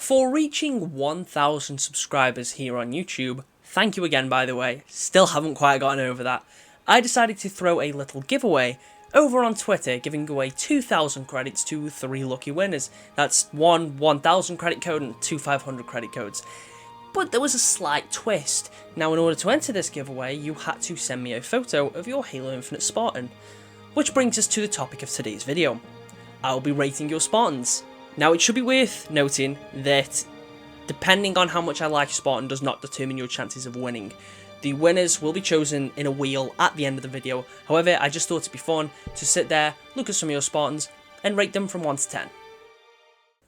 For reaching 1,000 subscribers here on YouTube, thank you again by the way, still haven't quite gotten over that, I decided to throw a little giveaway over on Twitter, giving away 2,000 credits to 3 lucky winners. That's one 1,000 credit code and 2 500 credit codes. But there was a slight twist. Now in order to enter this giveaway, you had to send me a photo of your Halo Infinite Spartan. Which brings us to the topic of today's video. I'll be rating your Spartans. Now it should be worth noting that depending on how much I like Spartan does not determine your chances of winning. The winners will be chosen in a wheel at the end of the video. However, I just thought it'd be fun to sit there, look at some of your Spartans, and rate them from 1 to 10.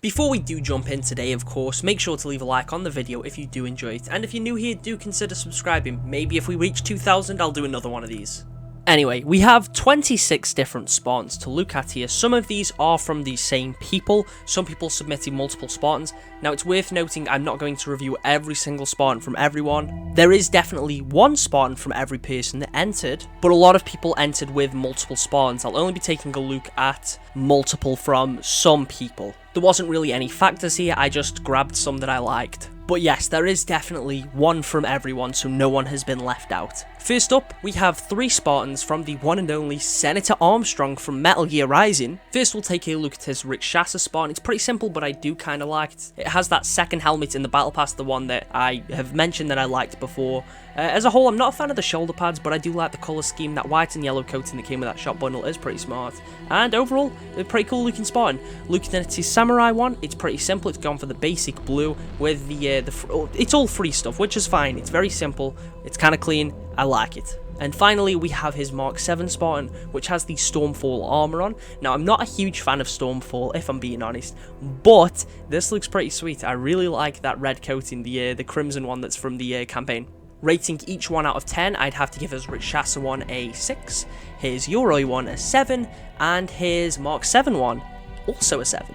Before we do jump in today, of course, make sure to leave a like on the video if you do enjoy it, and if you're new here, do consider subscribing. Maybe if we reach 2,000, I'll do another one of these. Anyway, we have 26 different Spartans to look at here. Some of these are from the same people, some people submitting multiple Spartans. Now it's worth noting I'm not going to review every single Spartan from everyone. There is definitely one Spartan from every person that entered, but a lot of people entered with multiple Spartans. I'll only be taking a look at multiple from some people. There wasn't really any factors here, I just grabbed some that I liked. But yes, there is definitely one from everyone, so no one has been left out. First up, we have 3 Spartans from the one and only SenArmstrong from Metal Gear Rising. First, we'll take a look at his Rikshasa Spartan. It's pretty simple, but I do kind of like it. It has that second helmet in the Battle Pass, the one that I have mentioned that I liked before. As a whole, I'm not a fan of the shoulder pads, but I do like the colour scheme. That white and yellow coating that came with that shot bundle is pretty smart. And overall, a pretty cool looking Spartan. Looking at his Samurai one, it's pretty simple. It's gone for the basic blue with it's all free stuff, which is fine. It's very simple. It's kind of clean. I like it. And finally, we have his Mark 7 Spartan, which has the Stormfall armor on. Now, I'm not a huge fan of Stormfall, if I'm being honest, but this looks pretty sweet. I really like that red coating, the crimson one that's from the campaign. Rating each one out of 10, I'd have to give his Rikshasa one a 6, his Yoroi one a 7, and his Mark 7 one also a 7.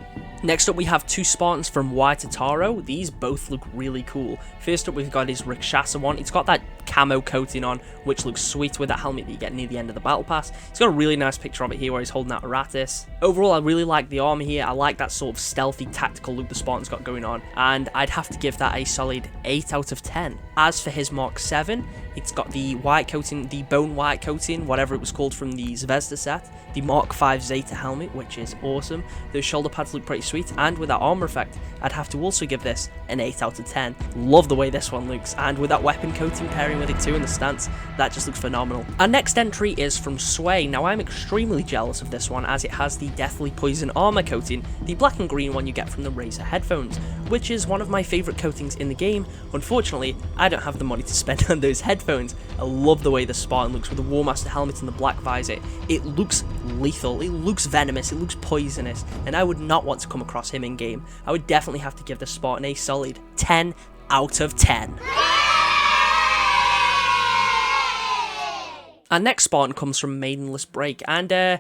Next up, we have 2 Spartans from WhyTotaro. These both look really cool. First up, we've got his Rikshasa one. It's got that camo coating on, which looks sweet with that helmet that you get near the end of the battle pass. It's got a really nice picture of it here where he's holding out Aratus. Overall, I really like the armor here. I like that sort of stealthy, tactical look the Spartan's got going on, and I'd have to give that a solid 8 out of 10. As for his Mark 7, it's got the white coating, the bone white coating, whatever it was called from the Zvezda set, the Mark 5 Zeta helmet, which is awesome. Those shoulder pads look pretty sweet, and with that armor effect, I'd have to also give this an 8 out of 10. Love the way this one looks, and with that weapon coating pairing with it too in the stance, that just looks phenomenal. Our next entry is from Sway. Now I'm extremely jealous of this one as it has the Deathly Poison armor coating, the black and green one you get from the Razer headphones, which is one of my favourite coatings in the game. Unfortunately, I don't have the money to spend on those headphones. I love the way the Spartan looks with the War Master helmet and the black visor. It looks lethal, it looks venomous, it looks poisonous, and I would not want to come across him in game. I would definitely have to give the Spartan a solid 10 out of 10. Our next Spartan comes from Maidenless Break, and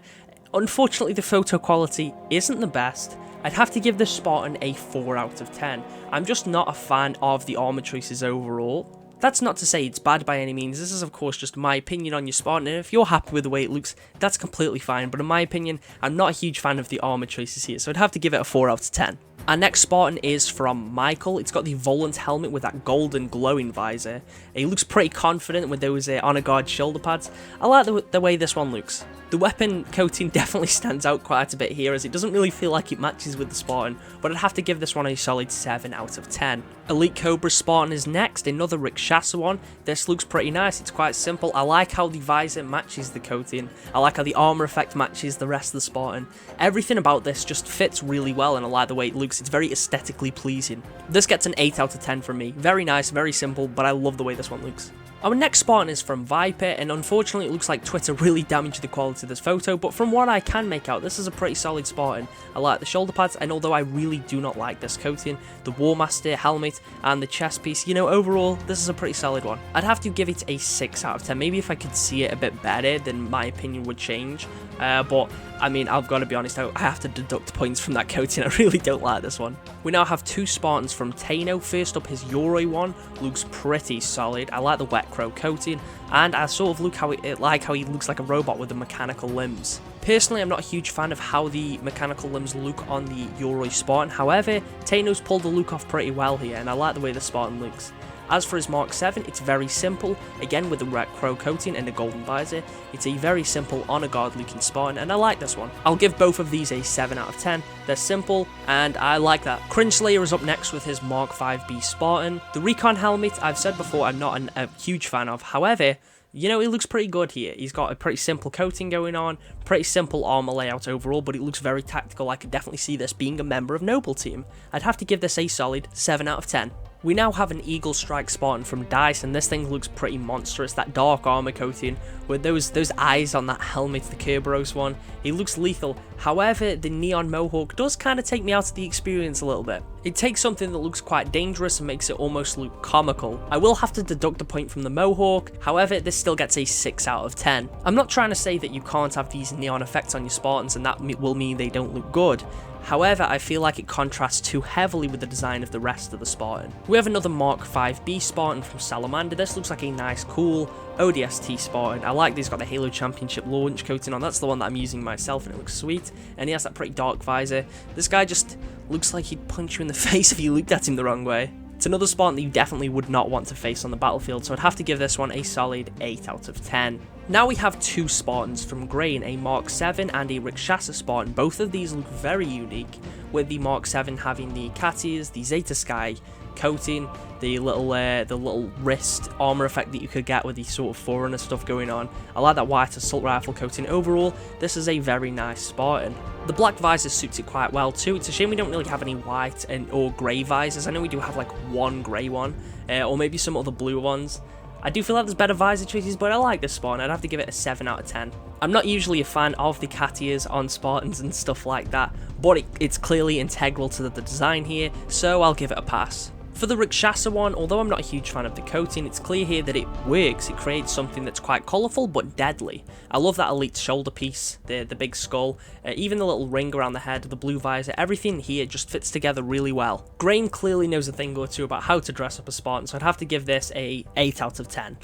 unfortunately the photo quality isn't the best. I'd have to give this Spartan a 4 out of 10. I'm just not a fan of the armor choices overall. That's not to say it's bad by any means. This is of course just my opinion on your Spartan, and if you're happy with the way it looks, that's completely fine, but in my opinion, I'm not a huge fan of the armor choices here, so I'd have to give it a 4 out of 10. Our next Spartan is from Michael. It's got the Volant helmet with that golden glowing visor. He looks pretty confident with those honor guard shoulder pads. I like the way this one looks. The weapon coating definitely stands out quite a bit here as it doesn't really feel like it matches with the Spartan, but I'd have to give this one a solid 7 out of 10. Elite Cobra Spartan is next, another Rikshasa one. This looks pretty nice, it's quite simple. I like how the visor matches the coating. I like how the armor effect matches the rest of the Spartan. Everything about this just fits really well, and I like the way it looks. It's very aesthetically pleasing. This gets an 8 out of 10 from me. Very nice, very simple, but I love the way this one looks. Our next Spartan is from Viper, and unfortunately it looks like Twitter really damaged the quality of this photo, but from what I can make out, this is a pretty solid Spartan. I like the shoulder pads, and although I really do not like this coating, the War Master helmet, and the chest piece, you know, overall, this is a pretty solid one. I'd have to give it a 6 out of 10. Maybe if I could see it a bit better, then my opinion would change. But I mean, I've got to be honest, I have to deduct points from that coating. I really don't like this one. We now have 2 Spartans from Tano. First up, his Yoroi one looks pretty solid. I like the wet crow coating, and I sort of like how he looks like a robot with the mechanical limbs. Personally, I'm not a huge fan of how the mechanical limbs look on the Yoroi Spartan, however, Tano's pulled the look off pretty well here, and I like the way the Spartan looks. As for his Mark 7, it's very simple, again with the red crow coating and the golden visor. It's a very simple honor guard looking Spartan, and I like this one. I'll give both of these a 7 out of 10. They're simple, and I like that. Cringeslayer is up next with his Mark 5B Spartan. The Recon helmet, I've said before, I'm not a huge fan of, however, you know, it looks pretty good here. He's got a pretty simple coating going on, pretty simple armor layout overall, but it looks very tactical. I could definitely see this being a member of Noble Team. I'd have to give this a solid 7 out of 10. We now have an Eagle Strike Spartan from DICE, and this thing looks pretty monstrous. That dark armor coating with those eyes on that helmet, the Kerberos one, he looks lethal. However, the neon mohawk does kind of take me out of the experience a little bit. It takes something that looks quite dangerous and makes it almost look comical. I will have to deduct a point from the mohawk, however, this still gets a 6 out of 10. I'm not trying to say that you can't have these neon effects on your Spartans and that will mean they don't look good. However, I feel like it contrasts too heavily with the design of the rest of the Spartan. We have another Mark 5B Spartan from Salamander. This looks like a nice, cool ODST Spartan. I like that he's got the Halo Championship launch coating on. That's the one that I'm using myself, and it looks sweet. And he has that pretty dark visor. This guy just looks like he'd punch you in the face if you looked at him the wrong way. It's another Spartan that you definitely would not want to face on the battlefield, so I'd have to give this one a solid 8 out of 10. Now we have two Spartans from Grain, a Mark 7 and a Rikshasa Spartan. Both of these look very unique, with the Mark 7 having the cat ears, the Zeta Sky coating, the little wrist armor effect that you could get with the sort of Forerunner stuff going on. I like that white assault rifle coating. Overall, this is a very nice Spartan. The black visor suits it quite well too. It's a shame we don't really have any white or grey visors. I know we do have like one grey one, or maybe some other blue ones. I do feel like there's better visor choices, but I like this Spartan. I'd have to give it a 7 out of 10. I'm not usually a fan of the cat ears on Spartans and stuff like that, but it's clearly integral to the design here, so I'll give it a pass. For the Rikshasa one, although I'm not a huge fan of the coating, it's clear here that it works. It creates something that's quite colourful but deadly. I love that elite shoulder piece, the big skull, even the little ring around the head, the blue visor, everything here just fits together really well. Grain clearly knows a thing or two about how to dress up a Spartan, so I'd have to give this a 8 out of 10.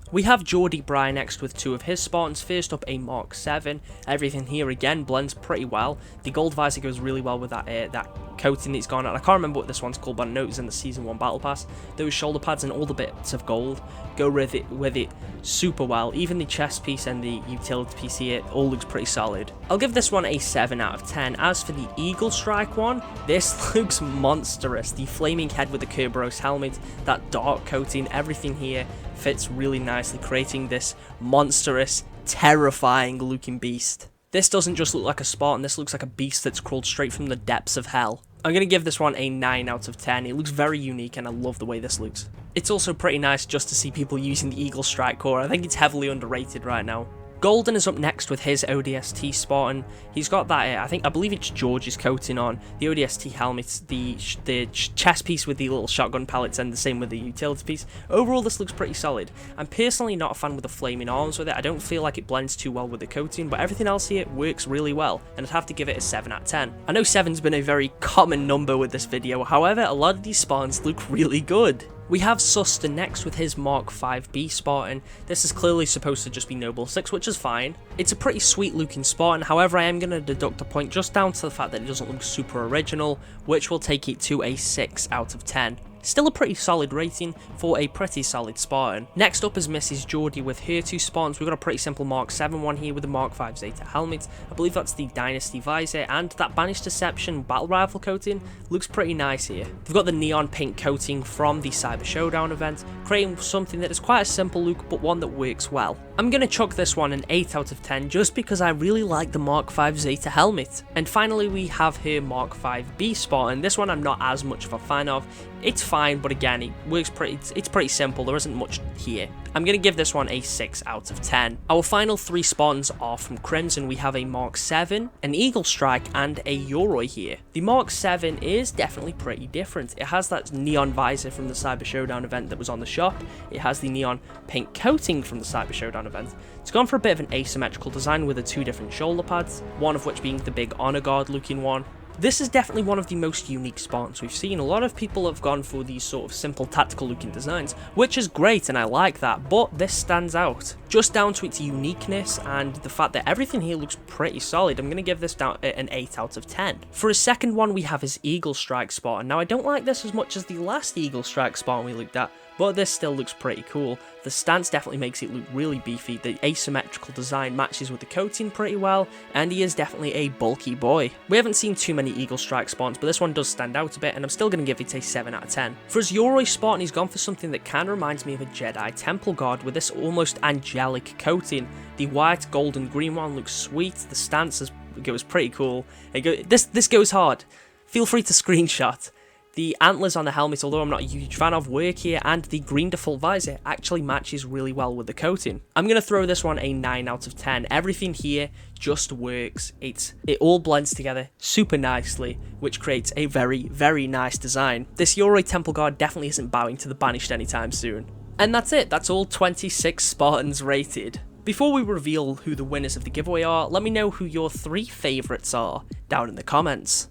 We have Geordie Bry next with two of his Spartans. First up, a Mark 7. Everything here again blends pretty well. The gold visor goes really well with that coating that's gone on. I can't remember what this one's called, but I know it's in the Season 1 Battle Pass. Those shoulder pads and all the bits of gold go with it super well. Even the chest piece and the utility piece here all looks pretty solid. I'll give this one a 7 out of 10. As for the Eagle Strike one, this looks monstrous. The flaming head with the Kerberos helmet, that dark coating, everything here fits really nicely, creating this monstrous, terrifying looking beast. This doesn't just look like a Spartan, this looks like a beast that's crawled straight from the depths of hell. I'm going to give this one a 9 out of 10. It looks very unique and I love the way this looks. It's also pretty nice just to see people using the Eagle Strike core. I think it's heavily underrated right now. Golden is up next with his ODST Spartan. He's got that, I believe it's George's coating on, the ODST helmet, the chest piece with the little shotgun pellets, and the same with the utility piece. Overall, this looks pretty solid. I'm personally not a fan with the flaming arms with it. I don't feel like it blends too well with the coating, but everything else here works really well, and I'd have to give it a 7 out of 10. I know 7's been a very common number with this video, however, a lot of these Spartans look really good. We have Suster next with his Mark 5B Spartan. This is clearly supposed to just be Noble 6, which is fine. It's a pretty sweet looking Spartan, however I am going to deduct a point just down to the fact that it doesn't look super original, which will take it to a 6 out of 10. Still a pretty solid rating for a pretty solid Spartan. Next up is Mrs. Geordie with her two Spartans. We've got a pretty simple Mark 7 one here with a Mark 5 Zeta helmet. I believe that's the Dynasty visor, and that Banished Deception battle rifle coating looks pretty nice here. We've got the neon pink coating from the Cyber Showdown event, creating something that is quite a simple look, but one that works well. I'm going to chuck this one an 8 out of 10 just because I really like the Mark 5 Zeta helmet. And finally we have her Mark 5B Spartan. This one I'm not as much of a fan of. It's fine, but again, it works it's pretty simple. There isn't much here. I'm going to give this one a 6 out of 10. Our final three Spartans are from Crimson. We have a Mark 7, an Eagle Strike, and a Yoroi here. The Mark 7 is definitely pretty different. It has that neon visor from the Cyber Showdown event that was on the shop. It has the neon pink coating from the Cyber Showdown event. It's gone for a bit of an asymmetrical design with the two different shoulder pads, one of which being the big honor guard looking one. This is definitely one of the most unique Spartans we've seen. A lot of people have gone for these sort of simple tactical looking designs, which is great and I like that, but this stands out. Just down to its uniqueness and the fact that everything here looks pretty solid, I'm going to give this down an 8 out of 10. For a second one, we have his Eagle Strike Spartan. Now I don't like this as much as the last Eagle Strike Spartan we looked at, but this still looks pretty cool. The stance definitely makes it look really beefy, the asymmetrical design matches with the coating pretty well, and he is definitely a bulky boy. We haven't seen too many Eagle Strike Spartans, but this one does stand out a bit, and I'm still going to give it a 7 out of 10. For his Yoroi Spartan, he's gone for something that kind of reminds me of a Jedi Temple Guard with this almost angelic coating. The white, gold, and green one looks sweet, the stance goes pretty cool. This goes hard. Feel free to screenshot. The antlers on the helmet, although I'm not a huge fan of, work here, and the green default visor actually matches really well with the coating. I'm going to throw this one a 9 out of 10. Everything here just works. It all blends together super nicely, which creates a very, very nice design. This Yoroi Temple Guard definitely isn't bowing to the Banished anytime soon. And that's it. That's all 26 Spartans rated. Before we reveal who the winners of the giveaway are, let me know who your 3 favourites are down in the comments.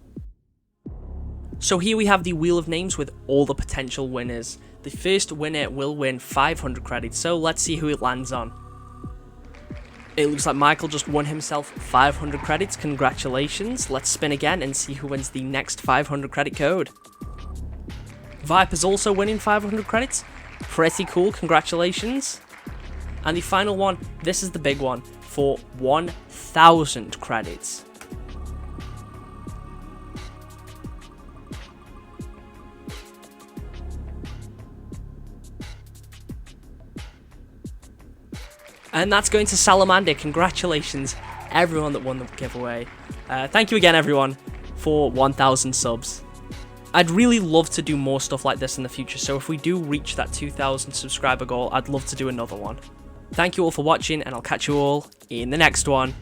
So here we have the wheel of names with all the potential winners. The first winner will win 500 credits, so let's see who it lands on. It looks like Michael just won himself 500 credits, congratulations. Let's spin again and see who wins the next 500 credit code. Viper's also winning 500 credits, pretty cool, congratulations. And the final one, this is the big one, for 1000 credits. And that's going to Salamander. Congratulations, everyone that won the giveaway. Thank you again, everyone, for 1000 subs. I'd really love to do more stuff like this in the future, so if we do reach that 2000 subscriber goal, I'd love to do another one. Thank you all for watching, and I'll catch you all in the next one.